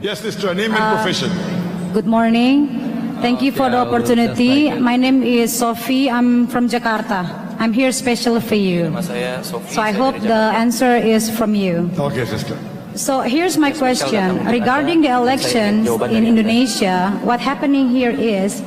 Yes, sister, name and profession. Good morning. Thank you for the opportunity. My name is Sophie. I'm from Jakarta. I'm here specially for you. So I hope the answer is from you. Okay, sister. So here's my question. Regarding the elections in Indonesia, what happening here is,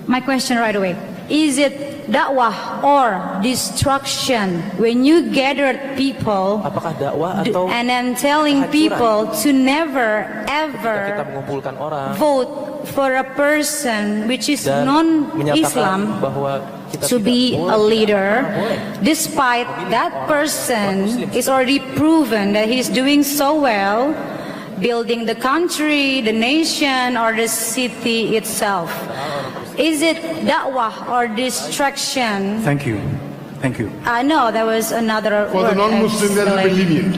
my question right away, is it dakwah or destruction when you gathered people Apakah dakwah atau and then telling people to never ever kita mengumpulkan orang vote for a person which is dan non-Islam menyatakan bahwa kita to tidak be boleh, a leader, boleh. despite that person is already proven that he's doing so well, building the country, the nation, or the city itself. Is it da'wah or distraction? Thank you. Thank you. I know there was another For the word non-Muslim, there will be lenient.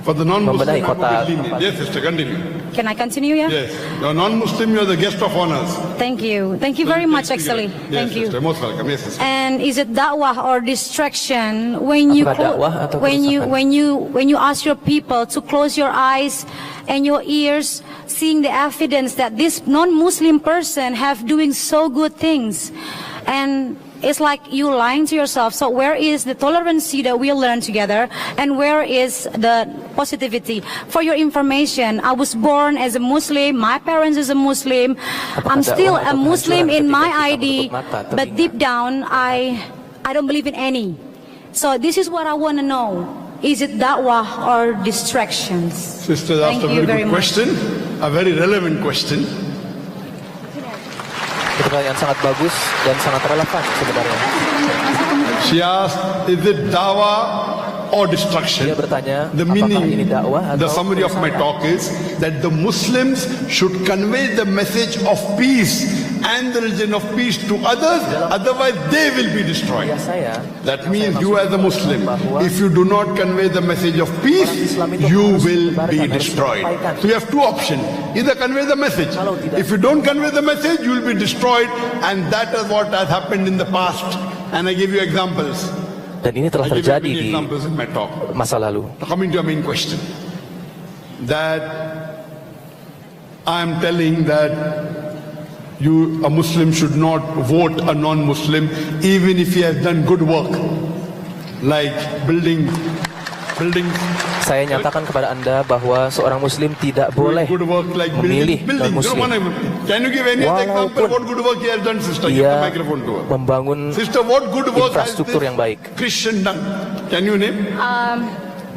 For the non-Muslim, Membenahi I will kota. be lenient. Yes, sister, continue. Can I continue, yeah? Yes. The non-Muslim, you are the guest of honors. Thank you. Thank you very much, actually. Yes, Thank you. sister, most welcome. Yes, sister. And is it da'wah or distraction when you Apakah dakwah atau when you ask your people to close your eyes and your ears, seeing the evidence that this non-Muslim person have doing so good things, and it's like you lying to yourself. So where is the tolerancy that we learn together, and where is the positivity? For your information, I was born as a Muslim, my parents is a Muslim, I'm still a Muslim in my ID, but deep down I don't believe in any. So this is what I want to know. Is it da'wah or distractions? Sister asked a very good question, a very relevant question. Pertanyaan sangat bagus dan sangat relevan sebenarnya. She asked, is it dawah or destruction? Dia bertanya, The apakah ini meaning, dakwah atau the summary of my talk is that the Muslims should convey the message of peace and the religion of peace to others, otherwise they will be destroyed. That means you as a Muslim, if you do not convey the message of peace, you will be destroyed. So you have two options, either convey the message. If you don't convey the message, you will be destroyed, and that is what has happened in the past. And I give you examples. Dan ini telah I give you terjadi many di examples in my talk. masa lalu. Now coming to your main question, that I am telling that a Muslim should not vote a non-Muslim even if he has done good work, like building. Saya nyatakan kepada Anda bahwa seorang Muslim tidak boleh Good work like memilih building. non-Muslim. Can you give any example what good work he has done, sister? Give the Dia microphone to her. membangun Sister, what good work has infrastruktur this yang baik. Christian done? Can you name?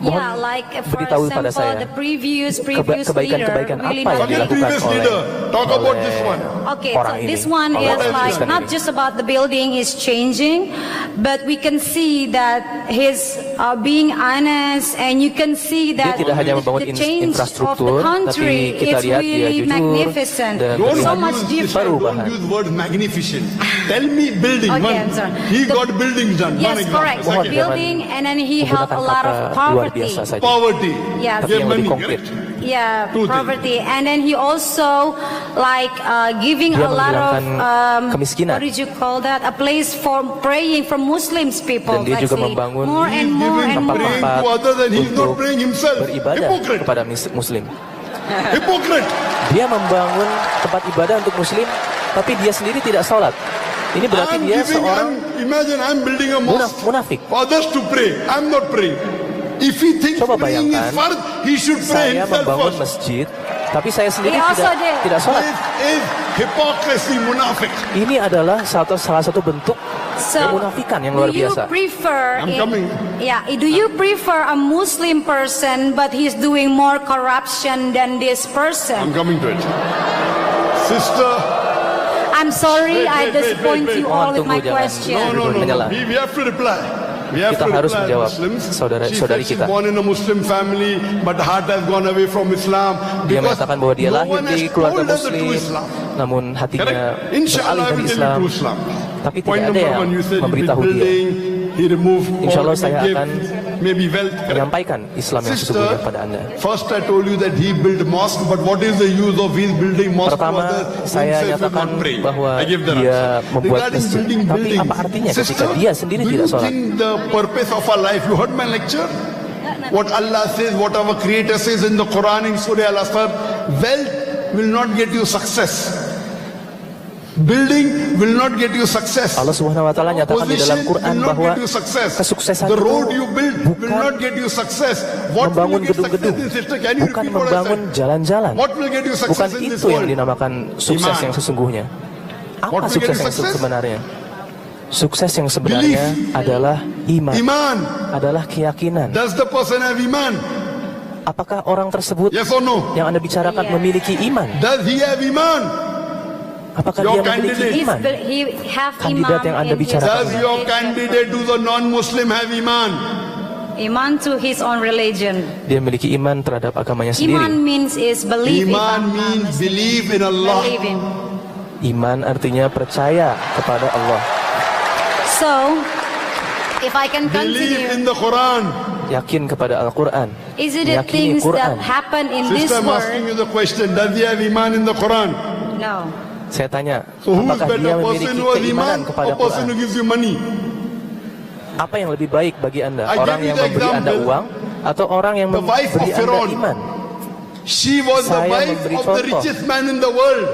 Yeah, like for beritahu pada example, saya the previous leader kebaikan-kebaikan really apa yang not Forget dilakukan previous oleh leader. Talk about this one. Okay, orang so ini, this one oleh is orang like Kristen not ini. just about the building is changing, but we can see that his being honest, and you can see that Dia tidak hanya membangun the change of the infrastruktur, country tapi kita is lihat dia really jujur magnificent. dan So much different. perubahan. Don't use word magnificent. Tell me building. Okay, One. I'm sorry. He got buildings done. Yes, One example. correct. Mohon Second. Building, and then he helped a Menggunakan lot of kata luar poverty. biasa saja. Poverty. Yes. Tapi yang lebih money, konkret. correct? Yeah, Two poverty, and then he also like giving Dia a lot of menghilangkan kemiskinan. what did you call that? A place for praying for Muslims people. Dan dia juga actually. membangun more and He's more giving and more. praying to others and he's not untuk praying himself. beribadah Hypocrite. kepada Muslim. Hypocrite. Dia membangun tempat ibadah untuk Muslim, tapi dia sendiri tidak sholat. Ini berarti dia seorang Imagine I'm building a mosque munafik. for others to pray. I'm not praying. If he thinks Coba praying is bayangkan, fard, he should pray Saya himself membangun first. masjid, tapi saya sendiri He also did. tidak sholat. This is hypocrisy, munafik. Ini adalah salah satu bentuk So, kemunafikan yang luar do you biasa. prefer? I'm coming. Yeah, do you prefer a Muslim person, but he's doing more corruption than this I'm person? coming to it. Sister, I'm sorry, I wait, disappoint wait. you all with my Tunggu, jangan. question. no. Menyela. We have to reply. We have Kita to harus reply menjawab Muslims. saudara-saudari She kita. said she's born in a Muslim family, but heart has gone away from Islam. Dia because mengatakan bahwa dia no lahir one di has keluarga told her the Muslim, true Islam. namun hatinya Correct? Inshallah, I beralih dari will tell Islam. you true Islam. Tapi Point tidak ada number yang one, you said he memberitahu built dia. building, he removed Insya Allah all saya the akan gifts, maybe wealth. Correct? menyampaikan Islam yang sesungguhnya Sister, kepada Anda. first I told you that he built mosque, but what is the use of his building mosque? Pertama, to others saya himself will nyatakan not pray? bahwa I give the dia answer. membuat Regarding masjid. building Tapi buildings, apa artinya ketika sister, dia sendiri do tidak you sholat? think the purpose of our life? You heard my lecture. what Allah says, what our Creator says in the Quran in Surah Al-Asr, wealth will not get you success. Building will not get you success. Allah Subhanahu wa taala nyatakan di dalam Position Quran will not bahwa get you success. kesuksesan The itu road you build will bukan not get you success. What will membangun you get success gedung-gedung, in, sister? Can you bukan repeat what I membangun said? jalan-jalan. What will get you Bukan success in this itu yang world? dinamakan sukses Iman. yang sesungguhnya. What Apa will get sukses you yang success? sebenarnya? Sukses yang sebenarnya adalah iman, Iman. adalah keyakinan. Does the person have iman? Apakah orang tersebut Yes or no? yang Anda bicarakan Yes. memiliki iman? Does he have iman? Apakah Your dia memiliki candidate. iman? He have Kandidat iman yang Anda in his bicarakan. Does your religion. candidate to the non-Muslim have iman? Iman to his own religion. Dia memiliki iman terhadap agamanya sendiri. Iman means is believe. Iman means believe in Allah. Believe in. Iman artinya percaya kepada Allah. So, if I can Believe in continue, the Quran. Yakin kepada Al-Quran. is it the Meyakini things Quran. that happen in this Sister, I'm asking world? you the question. Does he have iman in the Quran? No. Saya tanya, So who is apakah dia better, memiliki person who has keimanan iman kepada or person who Quran? gives you money? Apa yang lebih baik bagi Anda? I Orang gave you yang the memberi Anda example. uang atau orang yang The wife memberi of Anda Firaun. iman? She was the Saya wife memberi of the contoh. richest man in the world.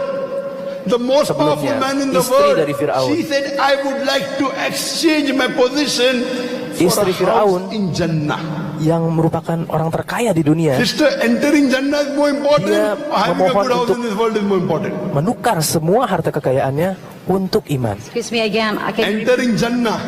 The most powerful Sebelumnya, man in the istri world. dari Firaun. She said, I would like to exchange my position for Istri a Firaun. house in Jannah. Yang merupakan orang terkaya di dunia Sister, entering Jannah is more important Dia or having a memohon good house untuk- in this world is more important? menukar semua harta kekayaannya untuk iman, Excuse me again. I can. Entering Jannah,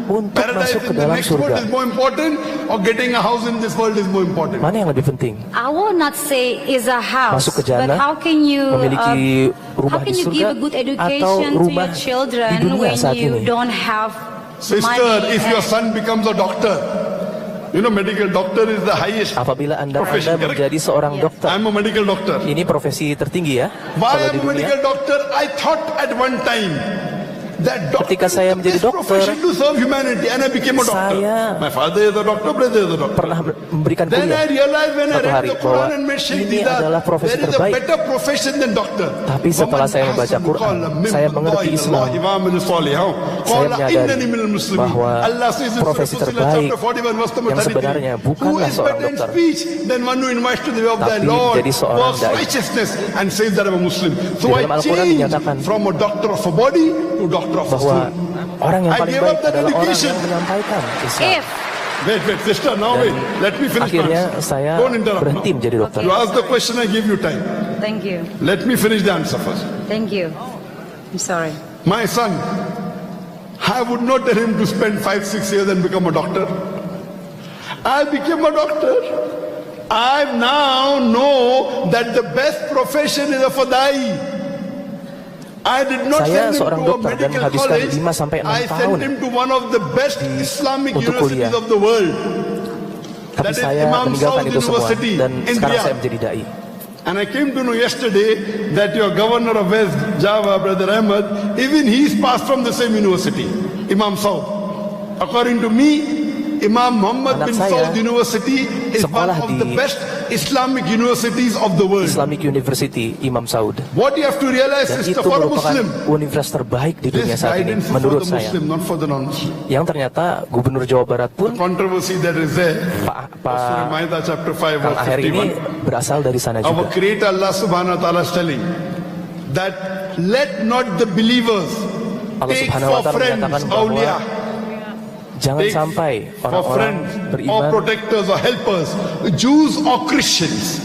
untuk paradise masuk ke in the dalam next world surga. is more important or getting a house in this world is more important? Mana yang lebih penting? I will not say is a house, Masuk ke but jannah, how can you memiliki rumah how can di you surga, give a good atau education to rumah your di children dunia when saat you ini? don't have Sister, money? if your son becomes a doctor, you know medical doctor is the highest. Apabila Anda Profession, correct? menjadi seorang Yes. dokter, I'm a medical doctor. ini profesi tertinggi ya. Why Kalau di I'm a dunia, medical doctor? I thought at one time that doctor Ketika is saya the menjadi best dokter, profession to serve humanity, and I became a doctor. saya My father is a doctor, brother is a doctor. pernah memberikan Then I kuliah. realized when I Suatu read hari the bahwa Quran and made Shaykh ini adalah profesi there is a terbaik. better profession than doctor. Tapi setelah saya membaca Quran, saya mengerti Islam. Saya menyadari bahwa profesi terbaik yang sebenarnya bukanlah seorang dokter, tapi menjadi seorang dai. So Di I dalam Al-Quran changed dinyatakan from a doctor of a body to doctor of a bahwa soul. orang yang I paling gave baik up that adalah orang education. yang menyampaikan Islam. If Wait, sister, now wait. Let me finish Akhirnya my answer. saya Don't interrupt berhenti now. menjadi dokter. You ask the question, I give you time. thank you, Let me finish the answer first. thank you. I'm sorry. My son, I would not tell him to spend 5-6 years and become a doctor. I became a doctor. I now know that the best profession is a fadai. I did not Saya send him seorang to a dokter dan medical menghabiskan college. 5 sampai 6 I tahun sent him to one of the best Islamic untuk universities kuliah. of the world. Tapi That is saya Imam meninggalkan Saud itu semua University dan in sekarang Riyadh. saya menjadi dai. And I came to know yesterday that your governor of West Java, Brother Ahmed, even he's passed from the same university, Imam Saud. According to me, Imam Muhammad Anak bin saya Saud University is one sekolah of the di best Islamic universities of the world. Islamic University Imam Saud. What you have to realize, Dan sister, itu for a merupakan Muslim, universitas terbaik di dunia this saat ini, guidance is for menurut the saya. Muslim, not for the non-Muslim. Yang ternyata Gubernur Jawa Barat pun, Controversy that is there. Surah Pak Ma'idah chapter 5 Kang verse Aher ini 51. berasal dari sana Our juga. Creator Allah Subhanahu wa Taala is telling that let not the believers Allah take Subhanahu wa for Taala friends menyatakan bahwa awliya, jangan take sampai for orang-orang friends or beriman protectors or helpers, Jews or Christians,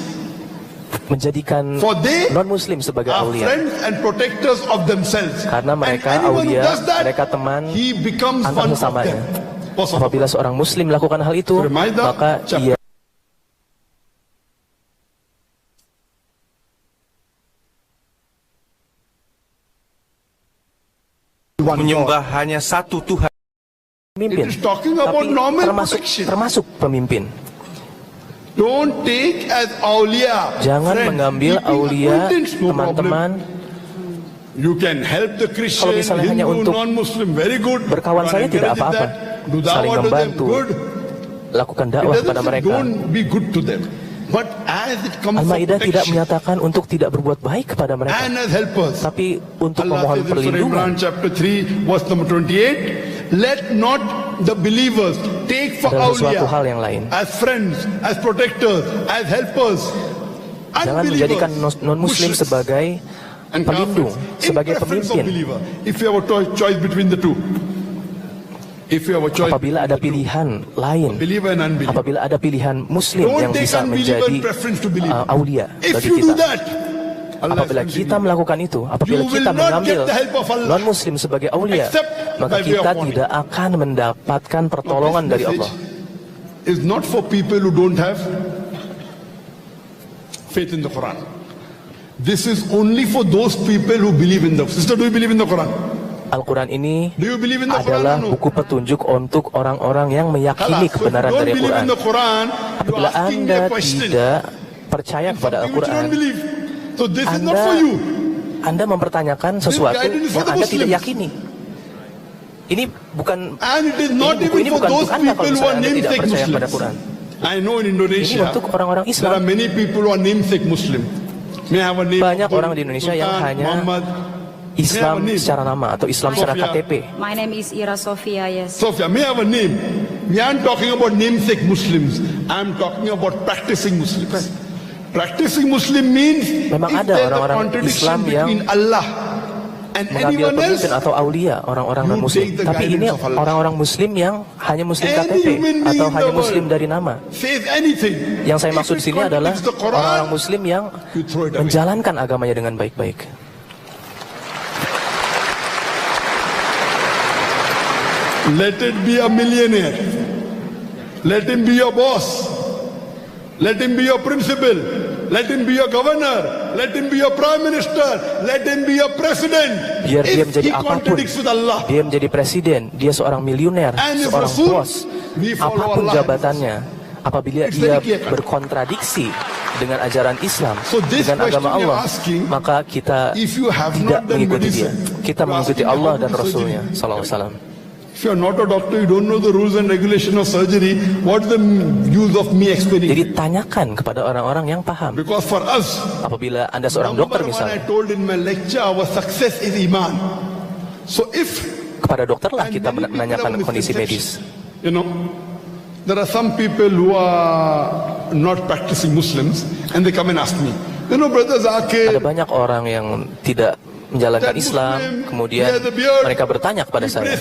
menjadikan for they non-muslim sebagai are aulia. friends and protectors of themselves. Karena mereka and anyone who aulia, does that, mereka teman he becomes antar one of sesamanya. them. Both of them. Apabila seorang muslim melakukan hal itu, Surah Maidah, maka chapter ia menyembah hanya satu Tuhan. pemimpin. It is talking about Tapi normal termasuk protection. pemimpin. Don't take as awliya. Jangan friends, mengambil keeping aulia acquaintance, no teman-teman. You can help the Christian, misalnya hanya Hindu, untuk non-Muslim, very good. berkawan God saja tidak encourages apa-apa. that. Do Saling dawah to them, membantu. good. Lakukan It dakwah doesn't kepada say mereka. don't be good to them. But as it comes for Al-Maidah tidak protection menyatakan untuk tidak berbuat baik kepada mereka, and as helpers, tapi untuk Allah memohon says in Surah perlindungan. Imran chapter 3 verse number 28, let not the believers take for adalah suatu hal awliya yang lain. as friends, as protectors, as helpers. Jangan menjadikan non-muslim sebagai pelindung, sebagai pemimpin. If you have a choice between the two. Apabila ada pilihan lain, apabila ada pilihan muslim yang bisa menjadi aulia bagi kita, apabila kita melakukan itu, apabila kita mengambil non-muslim sebagai aulia, maka kita tidak akan mendapatkan pertolongan dari Allah. Is not for people who don't have faith in the Quran. This is only for those people who believe in the Sister, do you believe in the Quran? Al-Quran ini adalah buku petunjuk untuk orang-orang yang meyakini kebenaran dari Al-Quran. Apabila Anda tidak percaya kepada Al-Quran, Anda mempertanyakan sesuatu yang Anda tidak yakini. Ini bukan buku ini bukan untuk Anda kalau misalnya Anda tidak percaya pada Quran. Ini untuk orang-orang Islam. Banyak orang di Indonesia yang hanya Islam secara nama atau Islam secara KTP. My name is Ira Sofia, yes. Sofia, may I have a name? I'm talking about namesake Muslims. I'm talking about practicing Muslims. Practicing Muslim means memang ada orang-orang Islam yang Allah and mengambil pemimpin atau aulia orang-orang non-muslim. Tapi ini orang-orang muslim yang hanya muslim KTP atau hanya muslim dari nama. Yang saya maksud di sini adalah orang-orang muslim yang menjalankan agamanya dengan baik-baik. Let it be a millionaire. Let him be your boss. Let him be your principal. Let him be your governor. Let him be your prime minister. Let him be your president. Biar dia menjadi apapun, dia menjadi presiden, dia seorang miliuner, seorang bos, apapun jabatannya, apabila dia berkontradiksi dengan ajaran Islam, dengan agama Allah, maka kita tidak mengikuti dia. Kita mengikuti Allah dan Rasulnya Sallallahu Alaihi Wasallam. If you are not a doctor, you don't know the rules and regulation of surgery, what's the use of me explaining? Jadi tanyakan kepada orang-orang yang paham. Because for us, apabila Anda seorang dokter misalnya, I told in my lecture, our success is iman. So if kepada dokterlah kita menanyakan kondisi medis. You know, there are some people who are not practicing Muslims, and they come and ask me, you know, brother Zakir, ada banyak orang yang tidak menjalankan Islam, kemudian mereka bertanya kepada saya,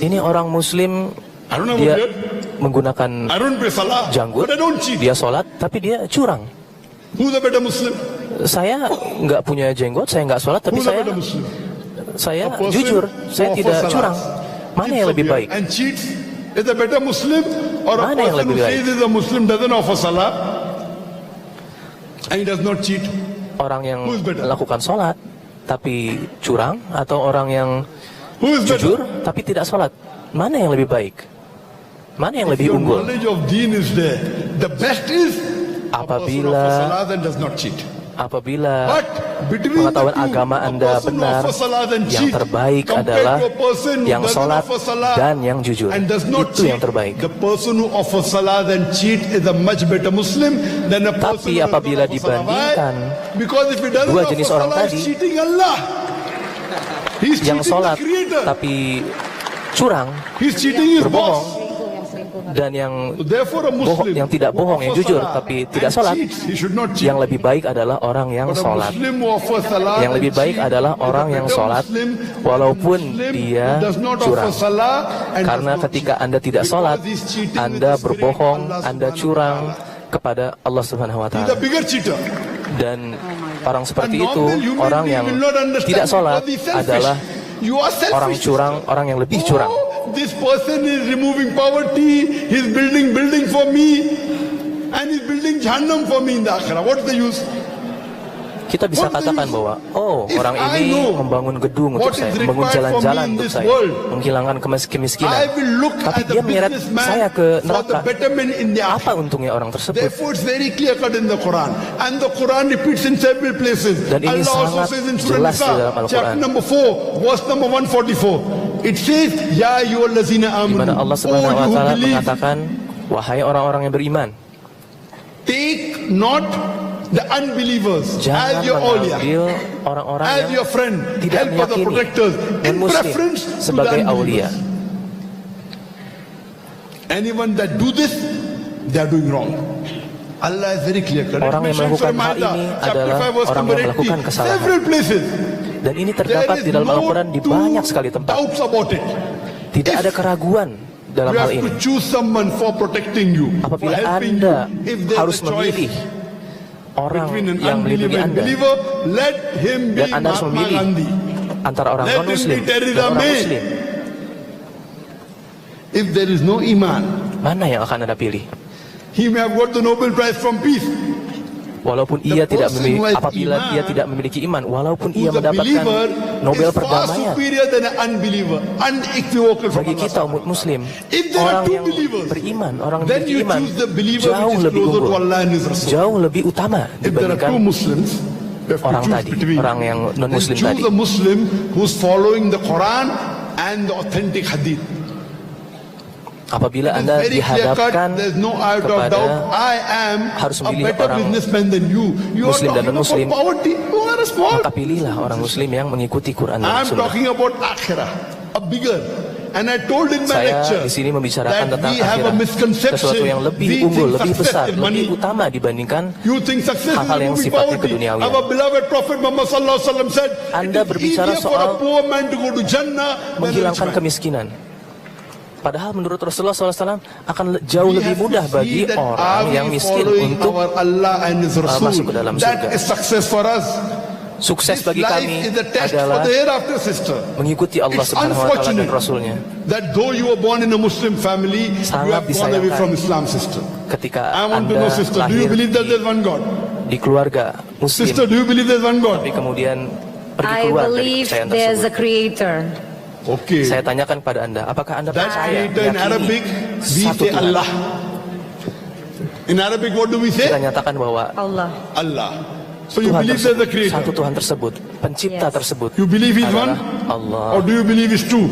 ini orang Muslim, dia menggunakan janggut, dia sholat, tapi dia curang. Saya nggak punya jenggot, saya nggak sholat, tapi saya jujur, saya tidak curang. Mana yang lebih baik? Mana yang lebih baik? Orang yang melakukan sholat tapi curang atau orang yang jujur tapi tidak sholat, mana yang lebih baik? Mana yang lebih unggul? Apabila pengetahuan agama Anda benar, yang terbaik adalah yang sholat dan yang jujur. Itu yang terbaik. Tapi apabila dibandingkan dua jenis orang tadi, yang sholat tapi curang, berbohong, dan yang bohong, yang tidak bohong, yang jujur tapi tidak sholat, yang lebih baik adalah orang yang sholat. Yang lebih baik adalah orang yang sholat walaupun dia curang. Karena ketika Anda tidak sholat, Anda berbohong, Anda curang kepada Allah Subhanahu wa Ta'ala. Dan orang seperti itu, orang yang tidak sholat adalah orang curang, orang yang lebih curang. This person is removing poverty, he's building building for me, and he's building Jahannam for me in the akhirah. What's the use? Kita bisa katakan bahwa, oh, orang ini membangun gedung untuk saya, membangun jalan-jalan untuk saya, menghilangkan kemiskinan. Tapi dia menyeret saya ke neraka. Apa untungnya orang tersebut? Dan ini sangat jelas di dalam Al-Quran. Di mana Allah Subhanahu wa Ta'ala mengatakan, wahai orang-orang yang beriman, take not the unbelievers as Jangan your awliya, mengambil orang-orang as yang your friend, tidak helpers or meyakini protectors in non-Muslim preference to the sebagai awliya. unbelievers. Anyone that do this, they are doing wrong. Allah is very clear. Orang yang melakukan hal ini adalah orang yang melakukan kesalahan. Several places. Dan ini terdapat di dalam Al-Quran di banyak sekali tempat. Doubts about it. Tidak ada keraguan dalam You hal have ini. to choose someone for protecting you, for Apabila helping Anda you. If there's harus a choice memilih orang between an yang melindungi unbeliever and Anda, believer, let him be dan Anda harus Mahatma memilih Gandhi. antara orang Let him non-Muslim be Theresa dan orang May. Muslim, If there is no iman, mana yang akan Anda pilih? he may have got the Nobel Prize from peace. Walaupun The ia tidak person memiliki, who has apabila iman, dia tidak memiliki iman, walaupun ia Who's a mendapatkan believer Nobel is far perdamaian. superior than an unbeliever, unequivocal from Bagi Allah. kita umat Muslim, If there are orang two yang believers, beriman, orang yang then memiliki you iman, choose the believer jauh which is lebih closer to unggul, Allah and His Rasul. jauh lebih utama If there are dibandingkan two Muslims, you have to orang choose tadi, between. orang yang non-Muslim Then choose tadi. a Muslim who's following the Quran and the authentic hadith. Apabila It is Anda very clear cut. dihadapkan There's no doubt of kepada doubt. I am harus a memilih better orang businessman than you. You are Muslim dan talking about non-Muslim, poverty. You are a small. maka pilihlah orang Muslim yang mengikuti Quran dan I'm Sunnah. talking about akhirah, a bigger. And I told in my Saya lecture di sini membicarakan that tentang we have a akhirat, misconception. sesuatu yang lebih We unggul, think lebih success besar, is money. lebih utama dibandingkan You think success is hal-hal yang removing sifatnya poverty. keduniawian. Our beloved Prophet Muhammad sallallahu alaihi wasallam said, Anda it is berbicara easier for a soal poor man to go to Jannah than a rich menghilangkan man. kemiskinan. Padahal menurut Rasulullah SAW akan jauh lebih mudah bagi orang yang miskin untuk Allah and His Rasul. masuk ke dalam surga. That is success for us. Sukses This bagi life kami is a test adalah for the hereafter, sister. mengikuti Allah It's Subhanahu wa Ta'ala dan unfortunate Rasulnya. that though you were born in a Muslim family, you Sangat have gone away disayangkan from Islam, sister. Ketika I want to know, Anda sister, do you lahir believe that there's one God? di keluarga Muslim, Sister, do you believe there's one God? tapi kemudian pergi I keluar dari believe kepercayaan there's a tersebut. creator. Okay. Saya tanyakan pada Anda, apakah Anda That percaya creator in Arabic, we satu say Tuhan? Allah. In Arabic, what do we say? Kita nyatakan bahwa Allah. Allah. So you Tuhan believe there's a tersebut, creator. satu Tuhan tersebut, pencipta Yes. tersebut You believe He's one? adalah Allah. Or do you believe He's two?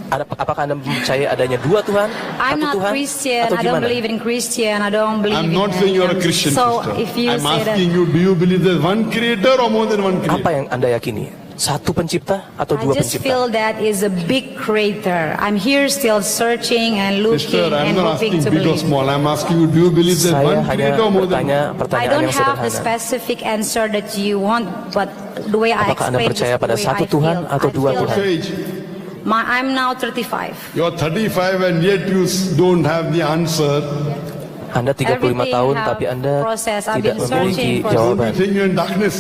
Apakah Anda percaya adanya dua Tuhan, I'm satu not Tuhan, Christian. atau I don't gimana? believe in Christian. I don't believe I'm in not saying you're a him. Christian, So sister. if you I'm say that, asking you, do you believe there's one creator or more than one Apa creator? yang Anda yakini? Satu pencipta atau I dua just pencipta? feel that is a big creator. I'm here still searching and Sister, looking I'm and not hoping asking to big or believe. small. I'm asking you, do you believe there's Saya one hanya creator or more than bertanya I pertanyaan don't yang have the sederhana. specific answer that you want, but the way I Apakah Anda explain percaya is the pada way satu I Tuhan feel. atau I dua feel Tuhan? that- age? I'm now 35. You're 35 and yet you don't have the answer. Anda 35 Everything tahun have tapi Anda process. I've tidak been memiliki searching for- Don't you jawaban. think you're in darkness?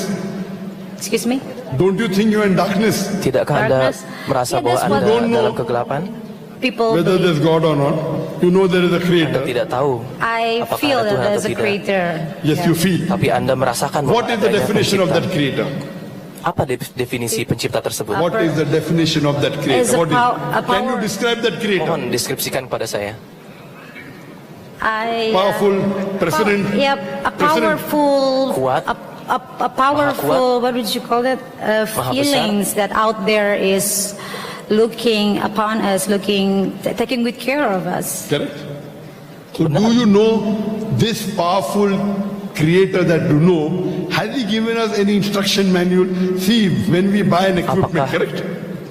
Excuse me? Don't you think you're in darkness? Tidakkah Anda Darkness? merasa Yeah, bahwa that's Anda what- Don't know. dalam kegelapan? People Whether believe. there's God or not, you know there is a Anda creator. tidak tahu I apakah feel ada that Tuhan there's atau a tidak. creator. Yes, you feel. Tapi Anda merasakan bahwa What is the adanya definition of pencipta. that creator? Apa definisi pencipta tersebut? What is the definition of that Is creator? a What a Can you power. describe that creator? Mohon deskripsikan pada saya. Powerful president. A President. powerful, Kuat. a powerful. What would you call that? Maha Feelings that out there is looking upon us, taking good care of us. Correct? So do you know this powerful creator that you know, has he given us any instruction manual? See, when we buy an equipment, Apakah correct?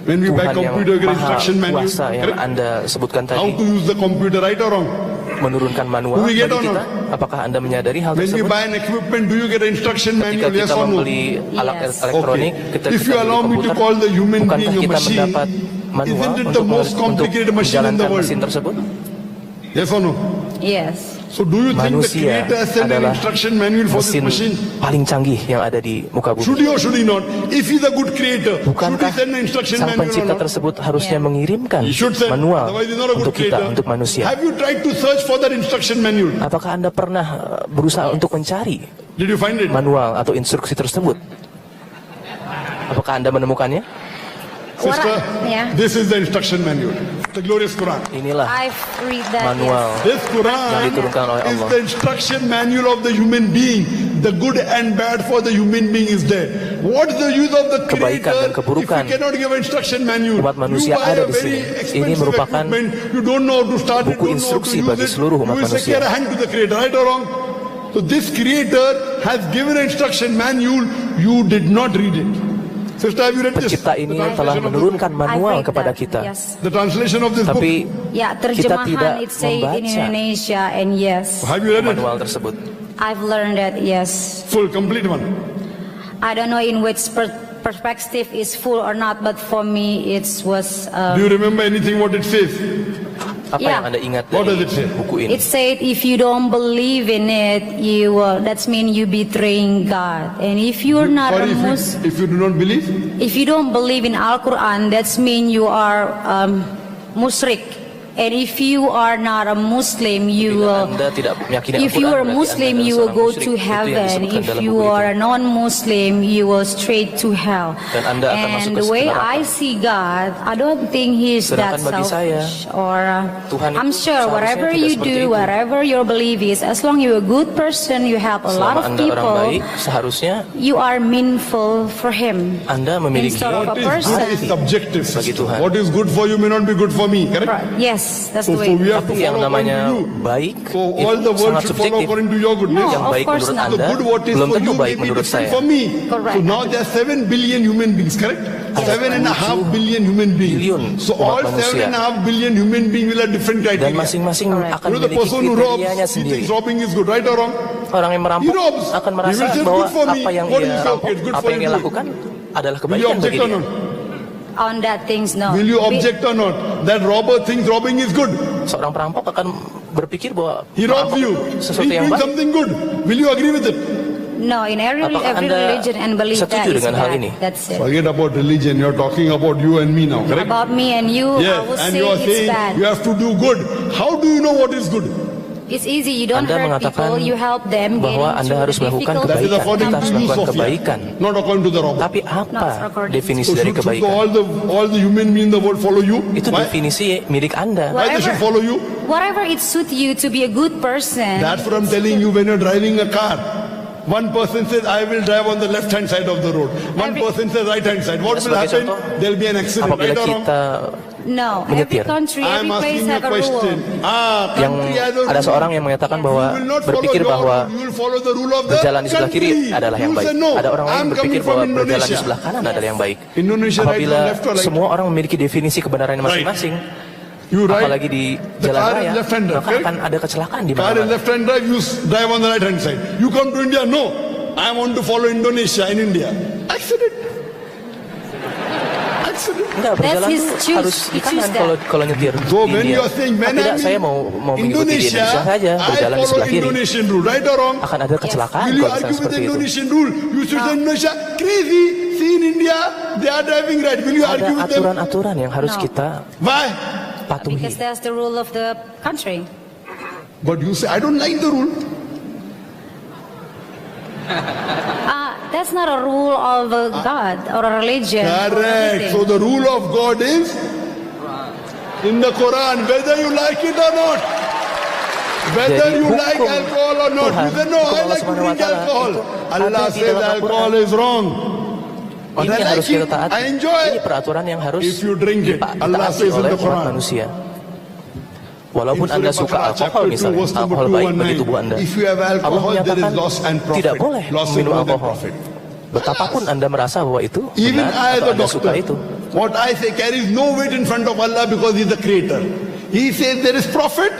When we buy Tuhan yang computer, get maha instruction manual, kuasa yang correct? Anda sebutkan How tadi to use the computer, right or wrong? menurunkan manual Do we bagi get or kita? not? Apakah Anda menyadari hal When we tersebut? buy an equipment, do you get an instruction Ketika manual, yes kita or no? membeli alat Yes. elektronik, Okay. If you allow me to call the human bukankah being a kita machine, mendapat manual isn't it the untuk most complicated machine in the menjalankan world? mesin tersebut? Yes or no? Yes. So do you think the Manusia creator has sent an adalah instruction manual for this mesin machine? paling canggih yang ada di muka Should bumi. he or should he not? If he's a good creator, should he Bukankah send an instruction sang manual or pencipta not? tersebut harusnya Yeah. mengirimkan He should send, manual otherwise he's not a good untuk kita, creator. untuk manusia? Have you tried to search for that instruction manual? Apakah Anda pernah berusaha untuk mencari Did you find it? manual atau instruksi tersebut? Apakah Anda menemukannya? Sister, Yeah. this is the instruction manual. The glorious Quran. Inilah I've read that. manual This yang Quran diturunkan oleh is Allah. the instruction manual of the human being. The good and bad for the human being is there. What's the use of the Kebaikan dan creator keburukan if you cannot give an instruction manual? umat manusia You buy ada a di very sini. Ini expensive merupakan equipment, you don't know how to start it, buku don't know how to instruksi use bagi it. seluruh umat You will manusia. secure a hand to the creator, right or wrong? So this creator has given instruction manual, you did not read it. Sister, have you read this? Pencipta ini telah menurunkan manual kepada kita. Yes. The translation of this book. Tapi Ya, kita tidak terjemahan it say in membaca Indonesia, and yes, Have you read it? manual tersebut. I've learned that. Yes, Full, complete one. I don't know in which perspective is full or not, but for me it was. Do you remember anything what it says? Apa Yeah. yang Anda ingat What does dari it say? buku ini? It said if you don't believe in it, you that's mean you betraying God. And if you're not Or a Muslim, if you do not believe? if you don't believe in Al Quran, that's mean you are musyrik. And if you are not a Muslim, you Bila Anda tidak meyakini if you Al-Quran, are berarti Muslim, Anda you adalah will go seorang to musyrik. Itu yang heaven. disebutkan If dalam you buku are itu. a non-Muslim, you will straight to hell. Dan Anda akan masuk And ke the way neraka. I see God, I don't think He's that Sedangkan bagi saya, selfish. Or Tuhan I'm itu sure seharusnya whatever tidak you seperti do, itu. whatever your belief is, as long you're a good person, you help a lot Selama of Anda orang people, baik, seharusnya you are meaningful for Him. Anda memiliki Instead of What a is person. good is subjective. Bagi Sister. Tuhan. What is good for you may not be good for me. Correct? Yes, that's the So way. we have to Tapi yang follow according namanya to you. baik So all itu the world sangat should follow subjektif. according to your goodness. No, Yang of baik course menurut not. The Anda good what is belum for tentu you may baik be menurut different saya. for me. Correct. So now there are 7 billion human beings, correct? 7.5 billion human beings. Billion So all umat manusia. 7.5 billion human beings will have different Dan criteria. masing-masing Correct. akan You know the memiliki person who robs, kriterianya he sendiri. thinks robbing is good, right or wrong? Orang yang He merampok robs. akan He merasa will say, bahwa "Good for me." apa yang What dia is rampok, okay? Good apa for yang dia you. lakukan adalah Will you kebaikan bagi object or dia. not? On that things, no. Will you object or not? That robber thinks robbing is good. Seorang perampok akan berpikir bahwa He robs merampok you. itu He's sesuatu yang doing baik. something good. Will you agree with it? No, in every Apakah Anda religion and belief that setuju is dengan hal bad. ini? That's it. Forget about religion. You're talking about you and me now, correct? About me and you, I Yes, would and say you are it's saying bad. you have to do good. How do you know what is good? It's easy. You don't Anda hurt mengatakan people. You help them. bahwa getting Anda through harus the melakukan difficult That is kebaikan. according Kita to harus you, melakukan Sophia, kebaikan. not according to the robber. Tapi Not apa according to definisi So dari should kebaikan? all the human beings in the world follow you? Itu Why? definisi milik Anda. Why they should follow you? Whatever it suits you to be a good person. That's what I'm telling you when you're driving a car. One person says, I will drive on the left-hand side of the road. One person says right-hand side. What will Sebagai happen? contoh, There'll be an accident, apabila right or wrong? kita No, every menyetir. country, I'm every place asking you a have a question. rule. yang Country has a ada rule. seorang yang mengatakan bahwa You will not follow berpikir your bahwa rule. You will follow the rule of the berjalan di sebelah kiri country. adalah yang You baik. say, no, Ada orang lain I'm berpikir coming from bahwa berjalan di Indonesia. sebelah kanan adalah yang baik. Indonesia right Apabila or left or right? semua orang memiliki definisi kebenarannya Right. masing-masing, You right, apalagi di the jalan car is raya, left-hander, maka correct? akan ada kecelakaan di car is mana-mana. left-hand drive, you drive on the right-hand side. You come to India, no, I want to follow Indonesia in India. Accident. Accident. Enggak, berjalan his tuh choose. harus di He choose kanan that. kalau nyetir So di when India. you are saying, when Tidak, I'm saya in mau mengikuti di Indonesia saja, I berjalan di follow sebelah kiri. Indonesian rule, right or wrong? Akan ada kecelakaan Will you kalau misalnya argue with seperti the itu. Indonesian rule? You should say Indonesia crazy. See in India, they are driving right. Will you Ada argue with them? aturan-aturan yang harus No. kita Why? patuhi. Because that's the rule of the country. But you say, I don't like the rule. That's not a rule of a God or a religion. or Correct. anything. So the rule of God is in the Quran, whether you like it or not. Whether Jadi you like hukum alcohol or not. You Tuhan, say, no, hukum I Allah like to Subhanahu wa drink Ta'ala alcohol. itu Allah ada di says dalam alcohol Al-Quran. is wrong. But Ini I yang like harus kita it. taati. I enjoy Ini it. peraturan yang harus If you drink it, Allah ditaati says in oleh the umat Quran. manusia. Walaupun In Anda Surah suka Baqarah, alkohol chapter 2, misalnya, verse number alkohol baik 219. bagi tubuh Anda. If you have Allah alcohol, there is menyatakan loss and profit. tidak boleh Loss is minum more than alkohol. profit. Betapapun Anda merasa bahwa itu Even benar I as atau a Anda suka doctor, itu. what I say carries no weight in front of Allah because He is the creator. He says there is profit,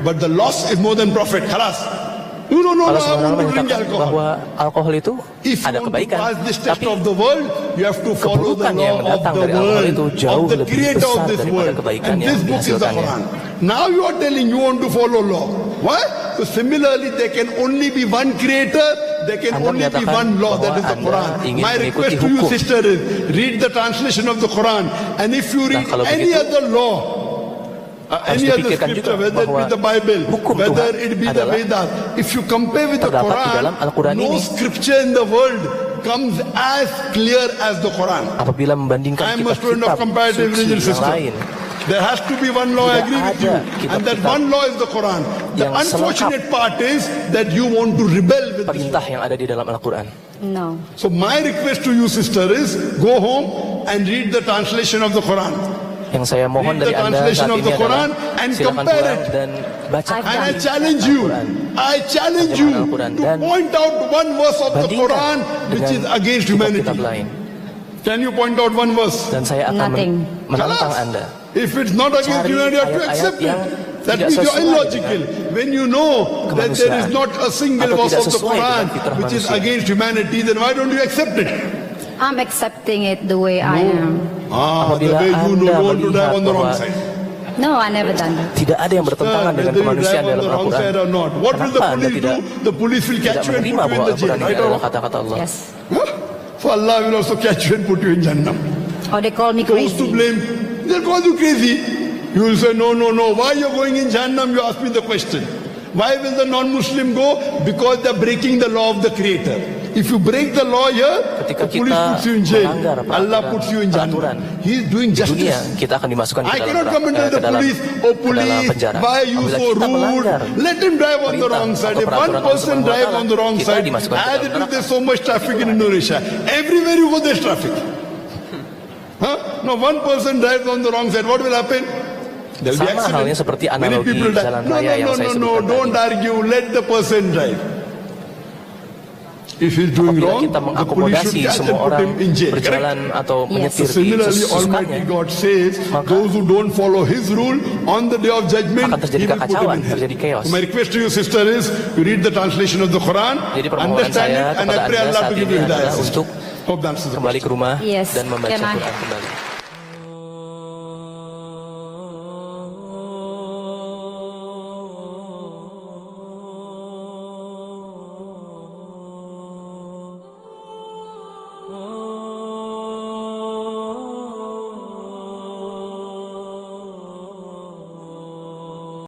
but the loss is more than profit. Khalas. You don't know Allah I SWT want to drink menyatakan alcohol. bahwa alkohol itu If you ada want to kebaikan, pass this test tapi of the world, you have to follow the keburukan yang law of datang the dari alkohol world, itu jauh of the lebih creator of besar this daripada world. kebaikan And yang this book is the dihasilkannya. Quran. Now you are telling you want to follow law. Why? So similarly, there can only be one creator, there can Anda only be menyatakan one law, that is the bahwa Quran. Anda ingin My mengikuti request to you, hukum. sister, is read the translation of the Quran. And if you read kalau any begitu, other law, harus any other dipikirkan scripture, juga whether it be bahwa the Bible, hukum whether Tuhan it be the adalah Vedas, if you compare with the terdapat di Quran, dalam Al-Quran no ini. scripture in the world comes as clear as the Quran. Apabila membandingkan I'm a student of kitab-kitab comparative suci religion yang system. lain, There has to be one law, I Tidak agree with you. ada And that kitab-kitab one law is the Quran. The yang unfortunate part is that you want to rebel with this. perintah yang ada di dalam Al-Quran. No. So my request to you, sister, is go home and read the translation of the Quran. Yang saya mohon Read dari the Anda translation saat of ini the adalah Quran and silakan compare pulang it. dan bacakan And I I've challenge you, I challenge you to point out one verse of the Quran which is against humanity. kitab lain. Can you point out one verse? Dan saya akan Nothing. menantang Kalas. Anda. If it's not against Cari humanity, you have to ayat-ayat accept it. yang That tidak means you're sesuai illogical. When you know that there is kemanusiaan. not a single Atau verse tidak of the sesuai Quran dengan fitrah which is manusia. against humanity, then why don't you accept it? I'm accepting it the way I am. The Apabila way you Anda don't want to drive melihat on the wrong bahwa side. No, I never done that. tidak ada yang bertentangan dengan Whether you kemanusiaan drive on dalam the wrong Al-Quran. side or not. What will the Kenapa Anda police do? tidak The police will catch you and menerima put you in bahwa the jail, Al-Quran ini right or adalah wrong? kata-kata Allah? Yes. So Allah will also catch you and put you in Jannah. Or they call me Those to crazy. blame, they'll call you crazy. You will say, no. Why you're going in Jannah? You ask me the question. Why will the non-Muslim go? Because they're breaking the law of the Creator. If you break the law here, Ketika the police kita puts you in jail. melanggar Allah puts you in peraturan Jannah. He is doing di dunia, justice. kita akan dimasukkan ke I dalam, cannot come and tell the police, oh ke dalam police, penjara. why are you Apabila so kita rude? melanggar Let him drive on the perintah wrong side. atau If one peraturan Allah person Subhanahu wa drive Ta'ala, on the wrong kita side, dimasukkan ke as dalam it is, neraka. there's so much traffic in Indonesia. Everywhere you go, there's traffic. No, one person drives on the wrong side. What will happen? There'll be Sama accident. halnya seperti Many analogi people die. jalan raya yang saya No, sebutkan don't tadi. argue. Let the person drive. If he's doing Apabila wrong, kita the police mengakomodasi should catch and semua put orang him in jail. Correct? berjalan atau Yes. menyetir So di similarly, sesukanya, Almighty God says, maka those who don't follow His rule on the day of judgment, akan terjadi He will put them kekacauan, in hell. terjadi chaos. So my request to you, sister, is you read the translation of the Quran, Jadi permohonan understand saya it, and I kepada pray Anda Allah saat to give ini you adalah hidayah. untuk Hope that answers the kembali ke rumah Yes, dan membaca can I- Quran kembali.